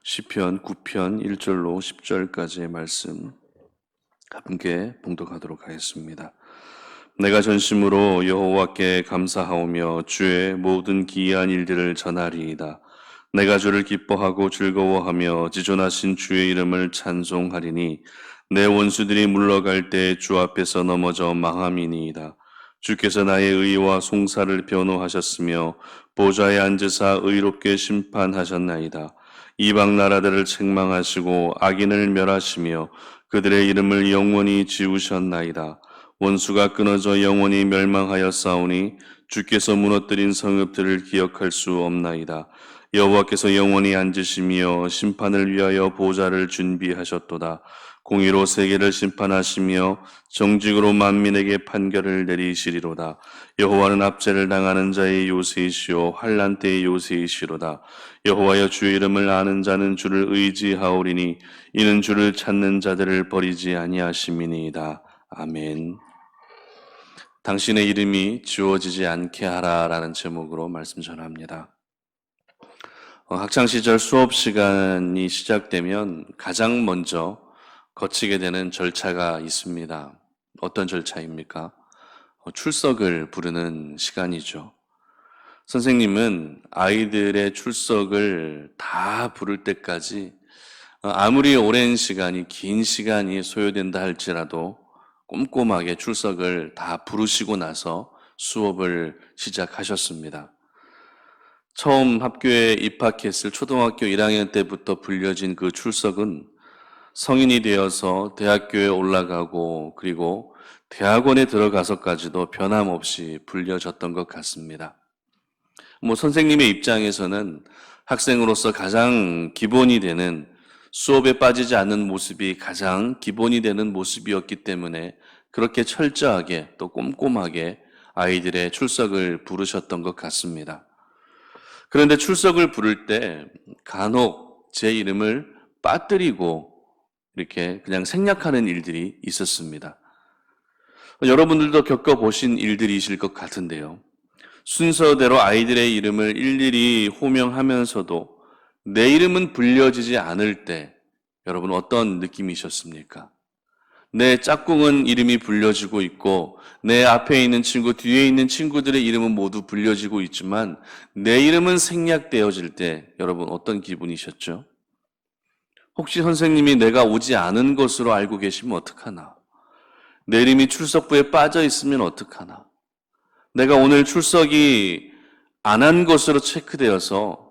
시편 9편 1절로 10절까지의 말씀 함께 봉독하도록 하겠습니다. 내가 전심으로 여호와께 감사하오며 주의 모든 기이한 일들을 전하리이다. 내가 주를 기뻐하고 즐거워하며 지존하신 주의 이름을 찬송하리니 내 원수들이 물러갈 때 주 앞에서 넘어져 망함이니이다. 주께서 나의 의와 송사를 변호하셨으며 보좌에 앉으사 의롭게 심판하셨나이다. 이방 나라들을 책망하시고 악인을 멸하시며 그들의 이름을 영원히 지우셨나이다. 원수가 끊어져 영원히 멸망하였사오니 주께서 무너뜨린 성읍들을 기억할 수 없나이다. 여호와께서 영원히 앉으시며 심판을 위하여 보좌를 준비하셨도다. 공의로 세계를 심판하시며 정직으로 만민에게 판결을 내리시리로다. 여호와는 압제를 당하는 자의 요새이시오 환난 때의 요새이시로다. 여호와여 주의 이름을 아는 자는 주를 의지하오리니 이는 주를 찾는 자들을 버리지 아니하심이니이다. 아멘. 당신의 이름이 지워지지 않게 하라라는 제목으로 말씀 전합니다. 학창시절 수업 시간이 시작되면 가장 먼저 거치게 되는 절차가 있습니다. 어떤 절차입니까? 출석을 부르는 시간이죠. 선생님은 아이들의 출석을 다 부를 때까지 아무리 오랜 시간이, 긴 시간이 소요된다 할지라도 꼼꼼하게 출석을 다 부르시고 나서 수업을 시작하셨습니다. 처음 학교에 입학했을 초등학교 1학년 때부터 불려진 그 출석은 성인이 되어서 대학교에 올라가고 그리고 대학원에 들어가서까지도 변함없이 불려졌던 것 같습니다. 선생님의 입장에서는 학생으로서 가장 기본이 되는 수업에 빠지지 않는 모습이 가장 기본이 되는 모습이었기 때문에 그렇게 철저하게 또 꼼꼼하게 아이들의 출석을 부르셨던 것 같습니다. 그런데 출석을 부를 때 간혹 제 이름을 빠뜨리고 이렇게 그냥 생략하는 일들이 있었습니다. 여러분들도 겪어보신 일들이실 것 같은데요. 순서대로 아이들의 이름을 일일이 호명하면서도 내 이름은 불려지지 않을 때 여러분 어떤 느낌이셨습니까? 내 짝꿍은 이름이 불려지고 있고 내 앞에 있는 친구, 뒤에 있는 친구들의 이름은 모두 불려지고 있지만 내 이름은 생략되어질 때 여러분 어떤 기분이셨죠? 혹시 선생님이 내가 오지 않은 것으로 알고 계시면 어떡하나? 내 이름이 출석부에 빠져 있으면 어떡하나? 내가 오늘 출석이 안 한 것으로 체크되어서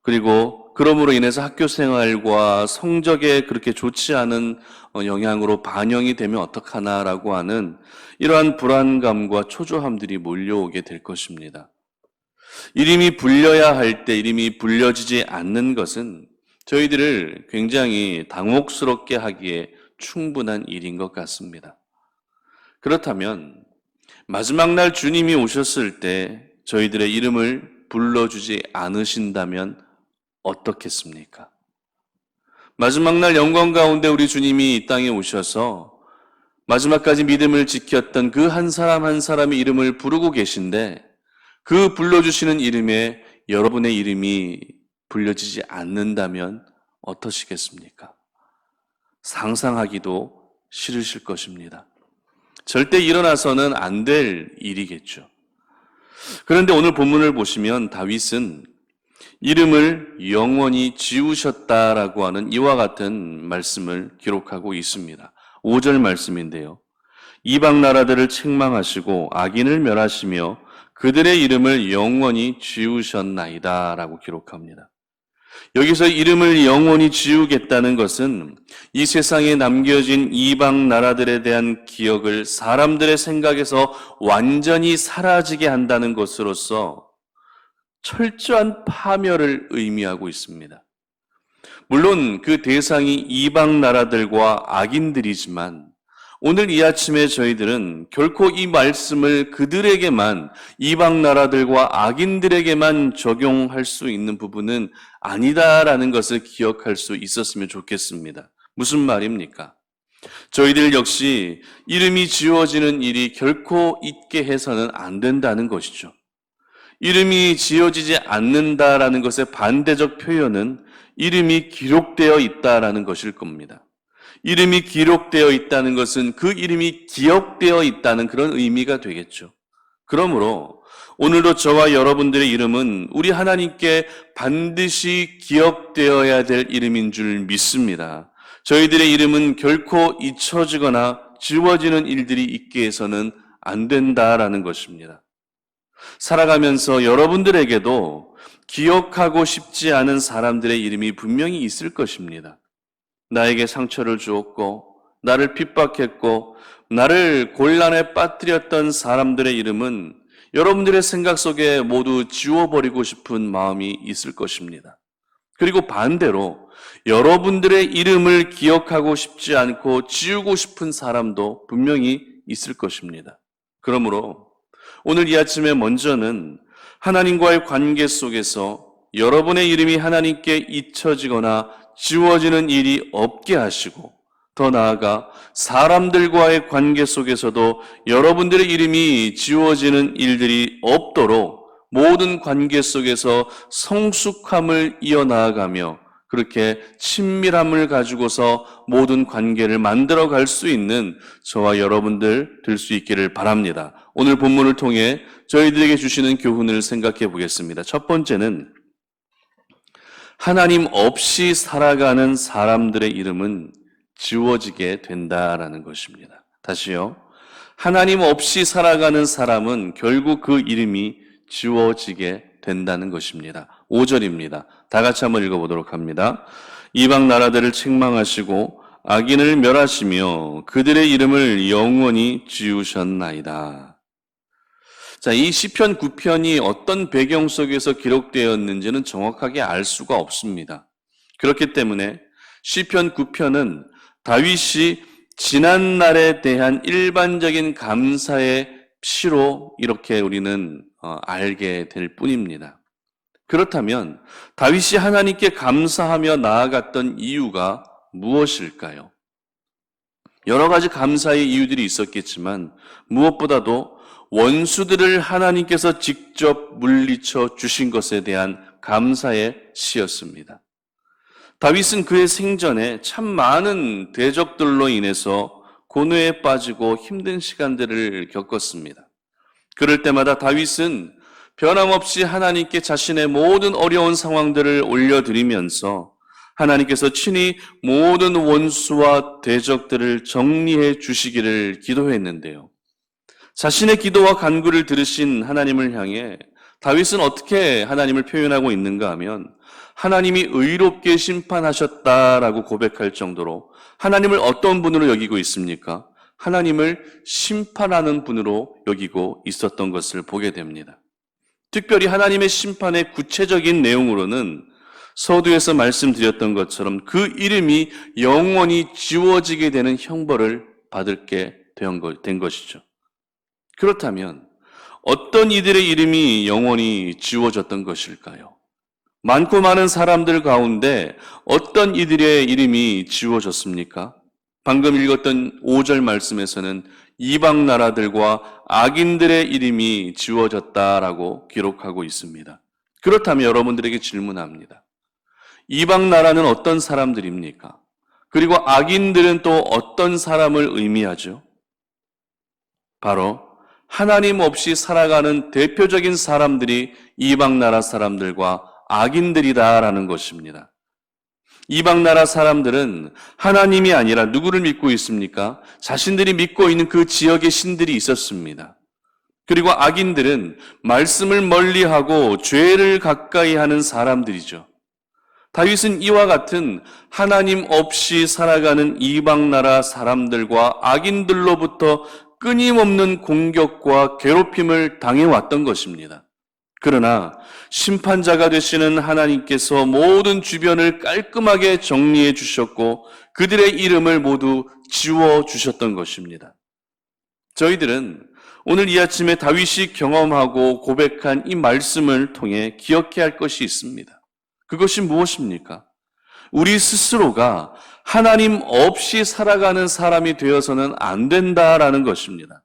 그리고 그러므로 인해서 학교 생활과 성적에 그렇게 좋지 않은 영향으로 반영이 되면 어떡하나라고 하는 이러한 불안감과 초조함들이 몰려오게 될 것입니다. 이름이 불려야 할 때 이름이 불려지지 않는 것은 저희들을 굉장히 당혹스럽게 하기에 충분한 일인 것 같습니다. 그렇다면 마지막 날 주님이 오셨을 때 저희들의 이름을 불러주지 않으신다면 어떻겠습니까? 마지막 날 영광 가운데 우리 주님이 이 땅에 오셔서 마지막까지 믿음을 지켰던 그 한 사람 한 사람의 이름을 부르고 계신데 그 불러주시는 이름에 여러분의 이름이 불려지지 않는다면 어떠시겠습니까? 상상하기도 싫으실 것입니다. 절대 일어나서는 안 될 일이겠죠. 그런데 오늘 본문을 보시면 다윗은 이름을 영원히 지우셨다라고 하는 이와 같은 말씀을 기록하고 있습니다. 5절 말씀인데요. 이방 나라들을 책망하시고 악인을 멸하시며 그들의 이름을 영원히 지우셨나이다 라고 기록합니다. 여기서 이름을 영원히 지우겠다는 것은 이 세상에 남겨진 이방 나라들에 대한 기억을 사람들의 생각에서 완전히 사라지게 한다는 것으로서 철저한 파멸을 의미하고 있습니다. 물론 그 대상이 이방 나라들과 악인들이지만 오늘 이 아침에 저희들은 결코 이 말씀을 그들에게만, 이방 나라들과 악인들에게만 적용할 수 있는 부분은 아니다라는 것을 기억할 수 있었으면 좋겠습니다. 무슨 말입니까? 저희들 역시 이름이 지워지는 일이 결코 있게 해서는 안 된다는 것이죠. 이름이 지어지지 않는다라는 것의 반대적 표현은 이름이 기록되어 있다라는 것일 겁니다. 이름이 기록되어 있다는 것은 그 이름이 기억되어 있다는 그런 의미가 되겠죠. 그러므로 오늘도 저와 여러분들의 이름은 우리 하나님께 반드시 기억되어야 될 이름인 줄 믿습니다. 저희들의 이름은 결코 잊혀지거나 지워지는 일들이 있게 해서는 안 된다라는 것입니다. 살아가면서 여러분들에게도 기억하고 싶지 않은 사람들의 이름이 분명히 있을 것입니다. 나에게 상처를 주었고 나를 핍박했고 나를 곤란에 빠뜨렸던 사람들의 이름은 여러분들의 생각 속에 모두 지워버리고 싶은 마음이 있을 것입니다. 그리고 반대로 여러분들의 이름을 기억하고 싶지 않고 지우고 싶은 사람도 분명히 있을 것입니다. 그러므로 오늘 이 아침에 먼저는 하나님과의 관계 속에서 여러분의 이름이 하나님께 잊혀지거나 지워지는 일이 없게 하시고, 더 나아가 사람들과의 관계 속에서도 여러분들의 이름이 지워지는 일들이 없도록 모든 관계 속에서 성숙함을 이어나가며 그렇게 친밀함을 가지고서 모든 관계를 만들어갈 수 있는 저와 여러분들 될 수 있기를 바랍니다. 오늘 본문을 통해 저희들에게 주시는 교훈을 생각해 보겠습니다. 첫 번째는 하나님 없이 살아가는 사람들의 이름은 지워지게 된다라는 것입니다. 다시요. 하나님 없이 살아가는 사람은 결국 그 이름이 지워지게 된다는 것입니다. 5절입니다. 다 같이 한번 읽어보도록 합니다. 이방 나라들을 책망하시고 악인을 멸하시며 그들의 이름을 영원히 지우셨나이다. 자, 이 시편 9편이 어떤 배경 속에서 기록되었는지는 정확하게 알 수가 없습니다. 그렇기 때문에 시편 9편은 다윗이 지난날에 대한 일반적인 감사의 시로 이렇게 우리는 알게 될 뿐입니다. 그렇다면 다윗이 하나님께 감사하며 나아갔던 이유가 무엇일까요? 여러 가지 감사의 이유들이 있었겠지만 무엇보다도 원수들을 하나님께서 직접 물리쳐 주신 것에 대한 감사의 시였습니다. 다윗은 그의 생전에 참 많은 대적들로 인해서 고뇌에 빠지고 힘든 시간들을 겪었습니다. 그럴 때마다 다윗은 변함없이 하나님께 자신의 모든 어려운 상황들을 올려드리면서 하나님께서 친히 모든 원수와 대적들을 정리해 주시기를 기도했는데요. 자신의 기도와 간구를 들으신 하나님을 향해 다윗은 어떻게 하나님을 표현하고 있는가 하면 하나님이 의롭게 심판하셨다라고 고백할 정도로 하나님을 어떤 분으로 여기고 있습니까? 하나님을 심판하는 분으로 여기고 있었던 것을 보게 됩니다. 특별히 하나님의 심판의 구체적인 내용으로는 서두에서 말씀드렸던 것처럼 그 이름이 영원히 지워지게 되는 형벌을 받게 된 것이죠. 그렇다면 어떤 이들의 이름이 영원히 지워졌던 것일까요? 많고 많은 사람들 가운데 어떤 이들의 이름이 지워졌습니까? 방금 읽었던 5절 말씀에서는 이방 나라들과 악인들의 이름이 지워졌다라고 기록하고 있습니다. 그렇다면 여러분들에게 질문합니다. 이방 나라는 어떤 사람들입니까? 그리고 악인들은 또 어떤 사람을 의미하죠? 바로 하나님 없이 살아가는 대표적인 사람들이 이방 나라 사람들과 악인들이다라는 것입니다. 이방 나라 사람들은 하나님이 아니라 누구를 믿고 있습니까? 자신들이 믿고 있는 그 지역의 신들이 있었습니다. 그리고 악인들은 말씀을 멀리하고 죄를 가까이 하는 사람들이죠. 다윗은 이와 같은 하나님 없이 살아가는 이방 나라 사람들과 악인들로부터 끊임없는 공격과 괴롭힘을 당해왔던 것입니다. 그러나 심판자가 되시는 하나님께서 모든 주변을 깔끔하게 정리해 주셨고 그들의 이름을 모두 지워 주셨던 것입니다. 저희들은 오늘 이 아침에 다윗이 경험하고 고백한 이 말씀을 통해 기억해야 할 것이 있습니다. 그것이 무엇입니까? 우리 스스로가 하나님 없이 살아가는 사람이 되어서는 안 된다라는 것입니다.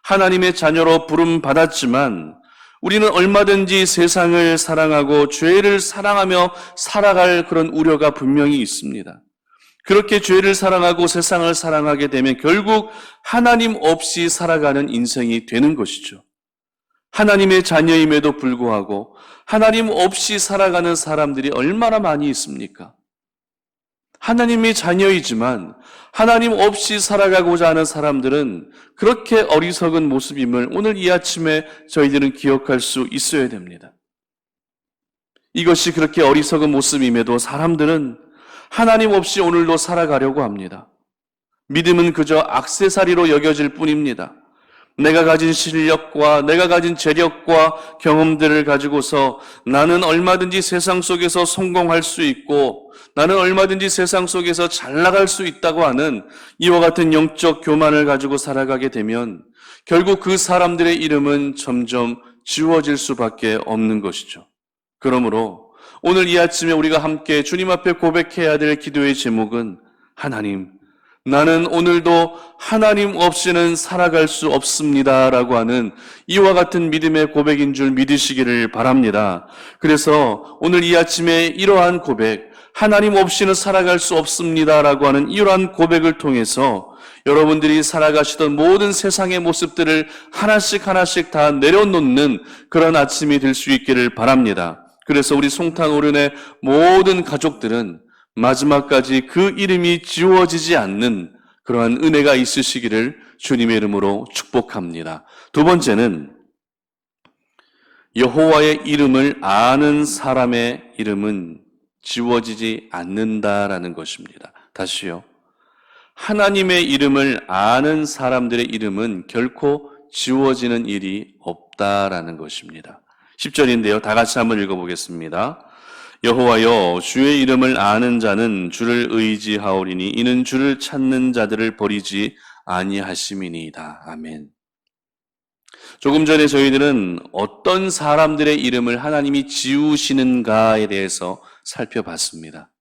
하나님의 자녀로 부름 받았지만 우리는 얼마든지 세상을 사랑하고 죄를 사랑하며 살아갈 그런 우려가 분명히 있습니다. 그렇게 죄를 사랑하고 세상을 사랑하게 되면 결국 하나님 없이 살아가는 인생이 되는 것이죠. 하나님의 자녀임에도 불구하고 하나님 없이 살아가는 사람들이 얼마나 많이 있습니까? 하나님의 자녀이지만 하나님 없이 살아가고자 하는 사람들은 그렇게 어리석은 모습임을 오늘 이 아침에 저희들은 기억할 수 있어야 됩니다. 이것이 그렇게 어리석은 모습임에도 사람들은 하나님 없이 오늘도 살아가려고 합니다. 믿음은 그저 액세서리로 여겨질 뿐입니다. 내가 가진 실력과 내가 가진 재력과 경험들을 가지고서 나는 얼마든지 세상 속에서 성공할 수 있고 나는 얼마든지 세상 속에서 잘 나갈 수 있다고 하는 이와 같은 영적 교만을 가지고 살아가게 되면 결국 그 사람들의 이름은 점점 지워질 수밖에 없는 것이죠. 그러므로 오늘 이 아침에 우리가 함께 주님 앞에 고백해야 될 기도의 제목은 하나님, 나는 오늘도 하나님 없이는 살아갈 수 없습니다라고 하는 이와 같은 믿음의 고백인 줄 믿으시기를 바랍니다. 그래서 오늘 이 아침에 이러한 고백, 하나님 없이는 살아갈 수 없습니다라고 하는 이러한 고백을 통해서 여러분들이 살아가시던 모든 세상의 모습들을 하나씩 다 내려놓는 그런 아침이 될 수 있기를 바랍니다. 그래서 우리 송탄오륜의 모든 가족들은 마지막까지 그 이름이 지워지지 않는 그러한 은혜가 있으시기를 주님의 이름으로 축복합니다. 두 번째는 여호와의 이름을 아는 사람의 이름은 지워지지 않는다라는 것입니다. 다시요. 하나님의 이름을 아는 사람들의 이름은 결코 지워지는 일이 없다라는 것입니다. 10절인데요. 다 같이 한번 읽어보겠습니다. 여호와여, 주의 이름을 아는 자는 주를 의지하오리니 이는 주를 찾는 자들을 버리지 아니하심이니이다. 아멘. 조금 전에 저희들은 어떤 사람들의 이름을 하나님이 지우시는가에 대해서 살펴봤습니다.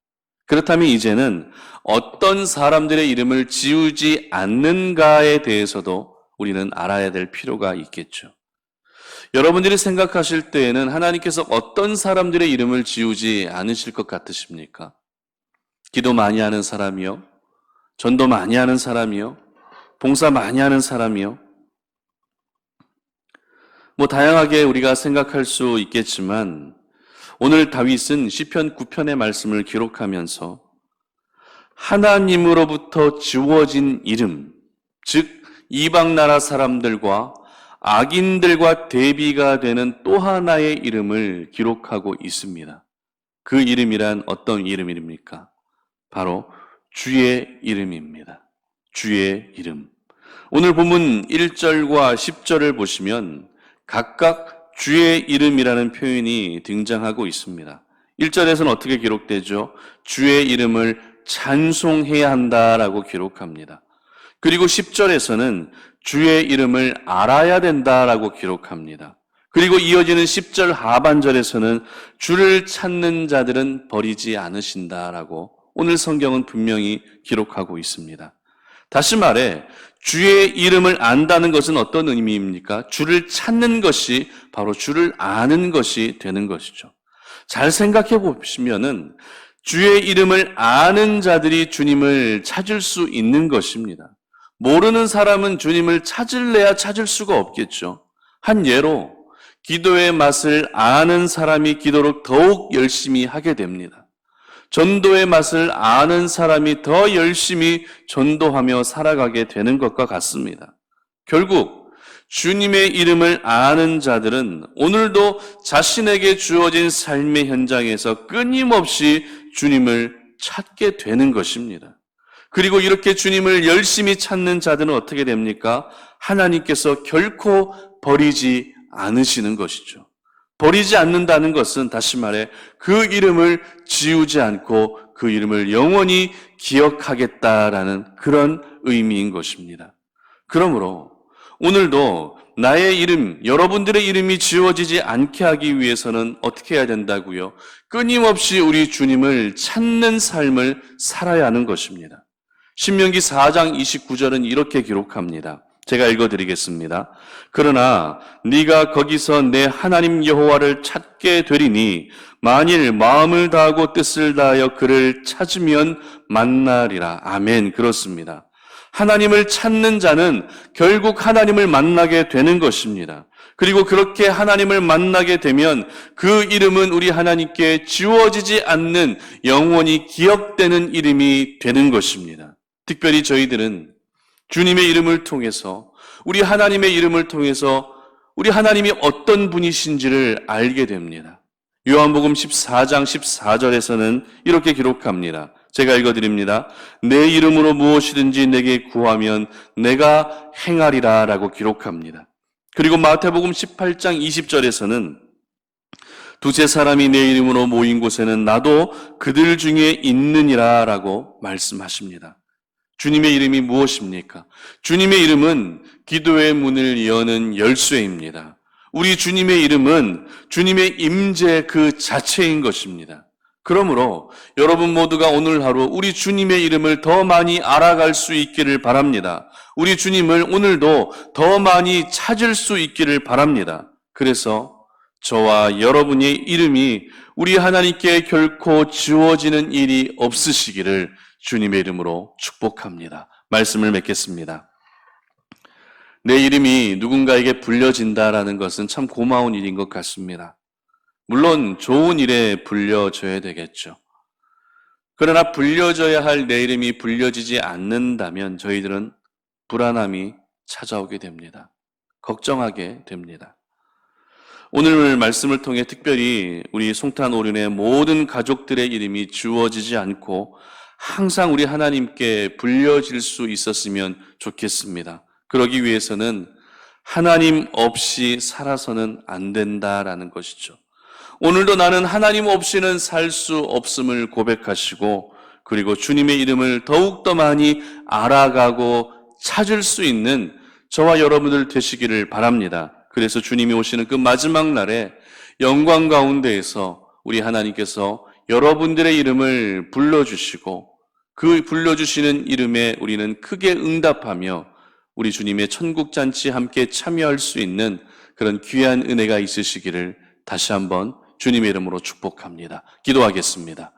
그렇다면 이제는 어떤 사람들의 이름을 지우지 않는가에 대해서도 우리는 알아야 될 필요가 있겠죠. 여러분들이 생각하실 때에는 하나님께서 어떤 사람들의 이름을 지우지 않으실 것 같으십니까? 기도 많이 하는 사람이요? 전도 많이 하는 사람이요? 봉사 많이 하는 사람이요? 다양하게 우리가 생각할 수 있겠지만 오늘 다윗은 시편 9편의 말씀을 기록하면서 하나님으로부터 지워진 이름, 즉 이방 나라 사람들과 악인들과 대비가 되는 또 하나의 이름을 기록하고 있습니다. 그 이름이란 어떤 이름입니까? 바로 주의 이름입니다. 주의 이름. 오늘 본문 1절과 10절을 보시면 각각 주의 이름이라는 표현이 등장하고 있습니다. 1절에서는 어떻게 기록되죠? 주의 이름을 찬송해야 한다라고 기록합니다. 그리고 10절에서는 주의 이름을 알아야 된다라고 기록합니다. 그리고 이어지는 10절 하반절에서는 주를 찾는 자들은 버리지 않으신다라고 오늘 성경은 분명히 기록하고 있습니다. 다시 말해 주의 이름을 안다는 것은 어떤 의미입니까? 주를 찾는 것이 바로 주를 아는 것이 되는 것이죠. 잘 생각해 보시면은 주의 이름을 아는 자들이 주님을 찾을 수 있는 것입니다. 모르는 사람은 주님을 찾을래야 찾을 수가 없겠죠. 한 예로 기도의 맛을 아는 사람이 기도를 더욱 열심히 하게 됩니다. 전도의 맛을 아는 사람이 더 열심히 전도하며 살아가게 되는 것과 같습니다. 결국 주님의 이름을 아는 자들은 오늘도 자신에게 주어진 삶의 현장에서 끊임없이 주님을 찾게 되는 것입니다. 그리고 이렇게 주님을 열심히 찾는 자들은 어떻게 됩니까? 하나님께서 결코 버리지 않으시는 것이죠. 버리지 않는다는 것은 다시 말해 그 이름을 지우지 않고 그 이름을 영원히 기억하겠다라는 그런 의미인 것입니다. 그러므로 오늘도 나의 이름, 여러분들의 이름이 지워지지 않게 하기 위해서는 어떻게 해야 된다고요? 끊임없이 우리 주님을 찾는 삶을 살아야 하는 것입니다. 신명기 4장 29절은 이렇게 기록합니다. 제가 읽어드리겠습니다. 그러나 네가 거기서 내 하나님 여호와를 찾게 되리니 만일 마음을 다하고 뜻을 다하여 그를 찾으면 만나리라. 아멘. 그렇습니다. 하나님을 찾는 자는 결국 하나님을 만나게 되는 것입니다. 그리고 그렇게 하나님을 만나게 되면 그 이름은 우리 하나님께 지워지지 않는 영원히 기억되는 이름이 되는 것입니다. 특별히 저희들은 주님의 이름을 통해서, 우리 하나님의 이름을 통해서 우리 하나님이 어떤 분이신지를 알게 됩니다. 요한복음 14장 14절에서는 이렇게 기록합니다. 제가 읽어드립니다. 내 이름으로 무엇이든지 내게 구하면 내가 행하리라 라고 기록합니다. 그리고 마태복음 18장 20절에서는 두세 사람이 내 이름으로 모인 곳에는 나도 그들 중에 있느니라 라고 말씀하십니다. 주님의 이름이 무엇입니까? 주님의 이름은 기도의 문을 여는 열쇠입니다. 우리 주님의 이름은 주님의 임재 그 자체인 것입니다. 그러므로 여러분 모두가 오늘 하루 우리 주님의 이름을 더 많이 알아갈 수 있기를 바랍니다. 우리 주님을 오늘도 더 많이 찾을 수 있기를 바랍니다. 그래서 저와 여러분의 이름이 우리 하나님께 결코 지워지는 일이 없으시기를 주님의 이름으로 축복합니다. 말씀을 맺겠습니다. 내 이름이 누군가에게 불려진다라는 것은 참 고마운 일인 것 같습니다. 물론 좋은 일에 불려져야 되겠죠. 그러나 불려져야 할 내 이름이 불려지지 않는다면 저희들은 불안함이 찾아오게 됩니다. 걱정하게 됩니다. 오늘 말씀을 통해 특별히 우리 송탄 오륜의 모든 가족들의 이름이 지워지지 않고 항상 우리 하나님께 불려질 수 있었으면 좋겠습니다. 그러기 위해서는 하나님 없이 살아서는 안 된다라는 것이죠. 오늘도 나는 하나님 없이는 살 수 없음을 고백하시고, 그리고 주님의 이름을 더욱더 많이 알아가고 찾을 수 있는 저와 여러분들 되시기를 바랍니다. 그래서 주님이 오시는 그 마지막 날에 영광 가운데에서 우리 하나님께서 여러분들의 이름을 불러주시고, 그 불러주시는 이름에 우리는 크게 응답하며 우리 주님의 천국잔치 함께 참여할 수 있는 그런 귀한 은혜가 있으시기를 다시 한번 주님의 이름으로 축복합니다. 기도하겠습니다.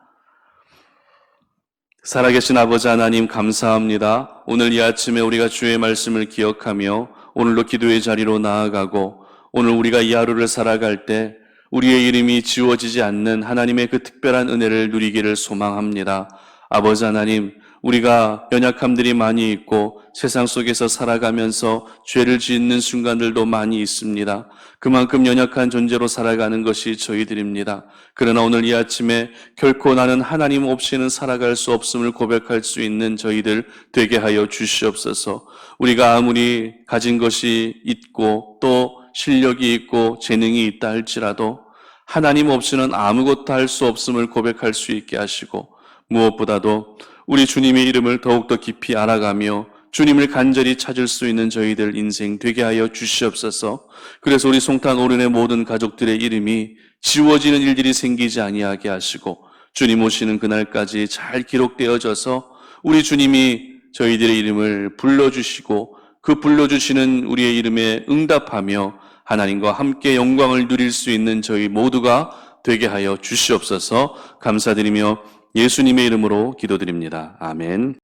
살아계신 아버지 하나님, 감사합니다. 오늘 이 아침에 우리가 주의 말씀을 기억하며 오늘도 기도의 자리로 나아가고, 오늘 우리가 이 하루를 살아갈 때 우리의 이름이 지워지지 않는 하나님의 그 특별한 은혜를 누리기를 소망합니다. 아버지 하나님, 우리가 연약함들이 많이 있고 세상 속에서 살아가면서 죄를 짓는 순간들도 많이 있습니다. 그만큼 연약한 존재로 살아가는 것이 저희들입니다. 그러나 오늘 이 아침에 결코 나는 하나님 없이는 살아갈 수 없음을 고백할 수 있는 저희들 되게 하여 주시옵소서. 우리가 아무리 가진 것이 있고 또 실력이 있고 재능이 있다 할지라도 하나님 없이는 아무것도 할 수 없음을 고백할 수 있게 하시고, 무엇보다도 우리 주님의 이름을 더욱더 깊이 알아가며 주님을 간절히 찾을 수 있는 저희들 인생 되게 하여 주시옵소서. 그래서 우리 송탄 오륜의 모든 가족들의 이름이 지워지는 일들이 생기지 아니하게 하시고, 주님 오시는 그날까지 잘 기록되어져서 우리 주님이 저희들의 이름을 불러주시고 그 불러주시는 우리의 이름에 응답하며 하나님과 함께 영광을 누릴 수 있는 저희 모두가 되게 하여 주시옵소서. 감사드리며 예수님의 이름으로 기도드립니다. 아멘.